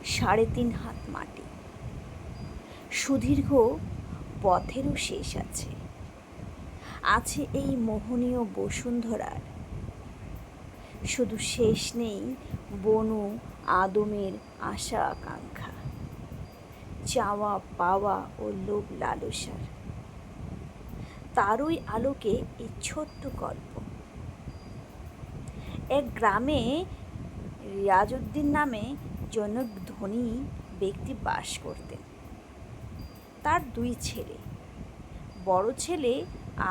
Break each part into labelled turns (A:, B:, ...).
A: 3.5 হাত মাটি। সুদীর্ঘ পথেরও শেষ আছে, আছে এই মোহনীয় বসুন্ধরার। শুধু শেষ নেই বনু আদমের আশা আকাঙ্ক্ষা, চাওয়া পাওয়া ও লোভ লালসার। তারই আলোকে এই ছোট্ট গল্প। এক গ্রামে রিয়াজউদ্দিন নামে জনৈক ধনী ব্যক্তি বাস করতেন। তার 2 ছেলে। বড় ছেলে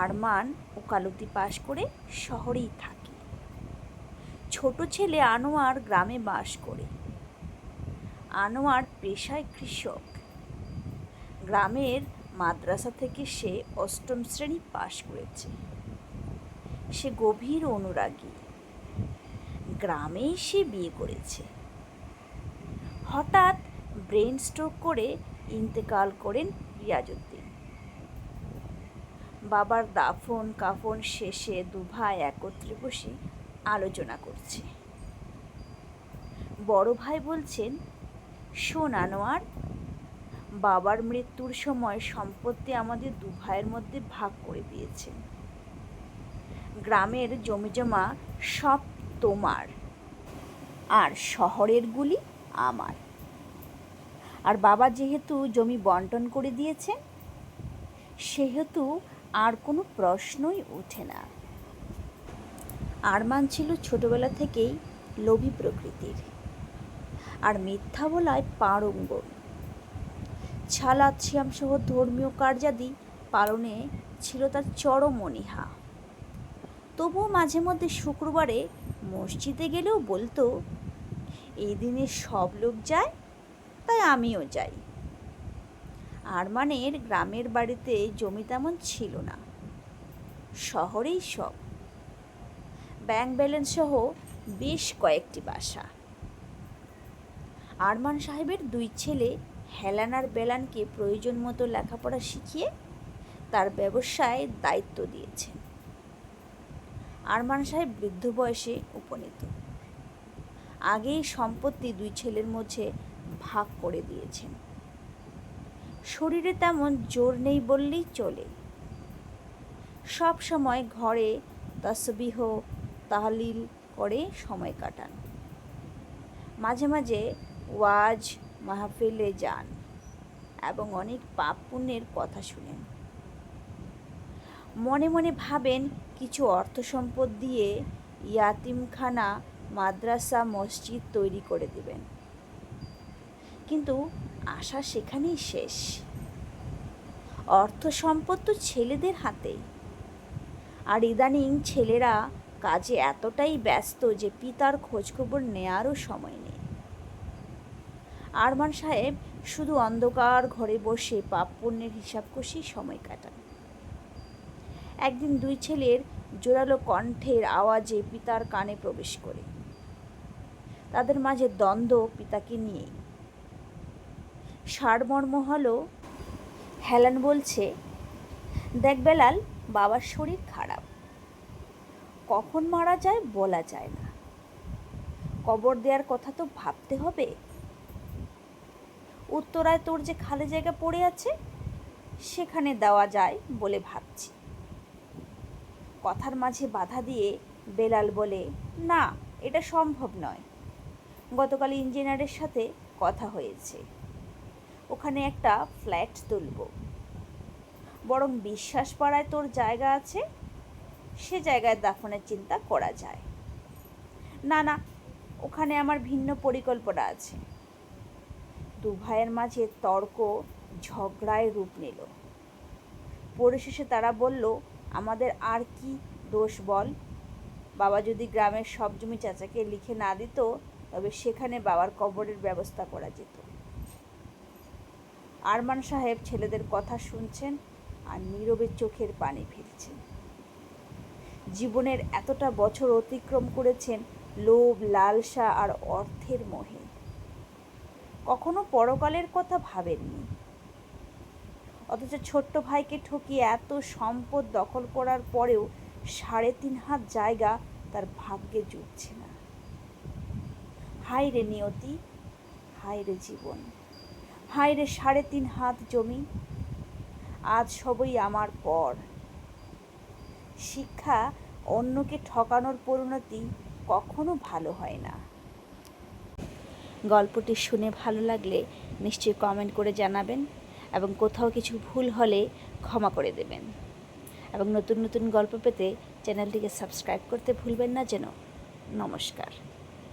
A: আরমান ওকালতি পাশ করে শহরেই থাকে। ছোট ছেলে আনোয়ার গ্রামে বাস করে। আনোয়ার পেশায় কৃষক। গ্রামের মাদ্রাসা থেকে সে 8ম শ্রেণী পাশ করেছে। সে গভীর অনুরাগী। গ্রামেই সে বিয়ে করেছে। হঠাৎ ব্রেন স্ট্রোক করে ইন্তেকাল করেন রিয়াজউদ্দিন। বাবার দাফন কাফন শেষে 2 ভাই একত্রে বসে আলোচনা করছে। বড় ভাই বলছেন, শোন আনোয়ার, বাবার মৃত্যুর সময় সম্পত্তি আমাদের 2 ভাইয়ের মধ্যে ভাগ করে দিয়েছেন। গ্রামের জমিজমা সব তোমার, আর শহরেরগুলি আমার। আর বাবা যেহেতু জমি বন্টন করে দিয়েছেন, সেহেতু আর কোনো প্রশ্নই ওঠে না। আরমান ছিল ছোটবেলা থেকেই লোভী প্রকৃতির, আর মিথ্যা বলায় পারঙ্গম। ছালাত সিয়াম সহ ধর্মীয় কার্যাদি পালনে ছিল তার চরম অনীহা। তবুও মাঝে মধ্যে শুক্রবারে মসজিদে গেলেও বলতো, এই দিনে সব লোক যায়, তাই আমিও যাই। আরমানের গ্রামের বাড়িতে জমি তেমন ছিল না, শহরেই সব। ব্যাংক ব্যালেন্স সহ বেশ কয়েকটি বাসা। আরমান সাহেবের 2 ছেলে হেলান আর বেলানকে প্রয়োজন মতো লেখাপড়া শিখিয়ে তার ব্যবসায় দায়িত্ব দিয়েছেন। আরমান সাহেব বৃদ্ধ বয়সে উপনীত। আগেই সম্পত্তি 2 ছেলের মধ্যে ভাগ করে দিয়েছেন। শরীরে তেমন জোর নেই বললেই চলে। সব সময় ঘরে তাসবিহ তাহলিল করে সময় কাটান। মাঝে মাঝে ওয়াজ মাহফিলে যান এবং অনেক পাপ পুণ্যের কথা শুনেন। মনে মনে ভাবেন কিছু অর্থ সম্পদ দিয়ে ইয়াতিমখানা, মাদ্রাসা, মসজিদ তৈরি করে দিবেন। কিন্তু আশা সেখানেই শেষ। অর্থ সম্পদ তো ছেলেদের হাতে, আর ইদানিং ছেলেরা কাজে এতটাই ব্যস্ত যে পিতার খোঁজখবর নেয়ারও সময় নেই। আরমান সাহেব শুধু অন্ধকার ঘরে বসে পাপ পুণ্যের হিসাব কষেই সময় কাটান। একদিন 2 ছেলের জোরালো কণ্ঠের আওয়াজে পিতার কানে প্রবেশ করে। তাদের মাঝে দ্বন্দ্ব পিতাকে নিয়েই। সারমর্ম হলো, হেলান বলছে, দেখ বেলাল, বাবার শরীর খারাপ, কখন মারা যায় বলা যায় না, কবর দেওয়ার কথা তো ভাবতে হবে। উত্তরায় তোর যে খালি জায়গা পড়ে আছে, সেখানে দেওয়া যায় বলে ভাবছি। কথার মাঝে বাধা দিয়ে বেলাল বলে, না, এটা সম্ভব নয়। গতকাল ইঞ্জিনিয়ারের সাথে কথা হয়েছে, ওখানে একটা ফ্ল্যাট তুলব। বরং বিশ্বাস পাড়ায় তোর জায়গা আছে, সে জায়গায় দাফনের চিন্তা করা যায়। না না, ওখানে আমার ভিন্ন পরিকল্পনা আছে। 2 ভাইয়ের মাঝে তর্ক ঝগড়ায় রূপ নিল। পরিশেষে তারা বলল, আমাদের আর কি দোষ বল? বাবা যদি গ্রামের সব জমি চাচাকে লিখে না দিত, তবে সেখানে বাবার কবরের ব্যবস্থা করা যেত। আরমান সাহেব ছেলেদের কথা শুনছেন আর নীরবে চোখের পানি ফেলছেন। জীবনের এতটা বছর অতিক্রম করেছেন লোভ, লালসা আর অর্থের মোহে। কখনো পরকালের কথা ভাবেননি। অথচ ছোট্ট ভাইকে ঠকিয়ে এত সম্পদ দখল করার পরেও 3.5 হাত জায়গা তার ভাগ্যে জুটছে না। হায় রে নিয়তি, হায় রে জীবন, হায় রে 3.5 হাত জমি, আজ সবই আমার পর। শিক্ষা অন্যকে ঠকানোর পরিণতি কখনো ভালো হয় না। গল্পটি শুনে ভালো লাগলে নিশ্চয়ই কমেন্ট করে জানাবেন এবং কোথাও কিছু ভুল হলে ক্ষমা করে দেবেন। এবং নতুন নতুন গল্প পেতে চ্যানেলটিকে সাবস্ক্রাইব করতে ভুলবেন না যেন। নমস্কার।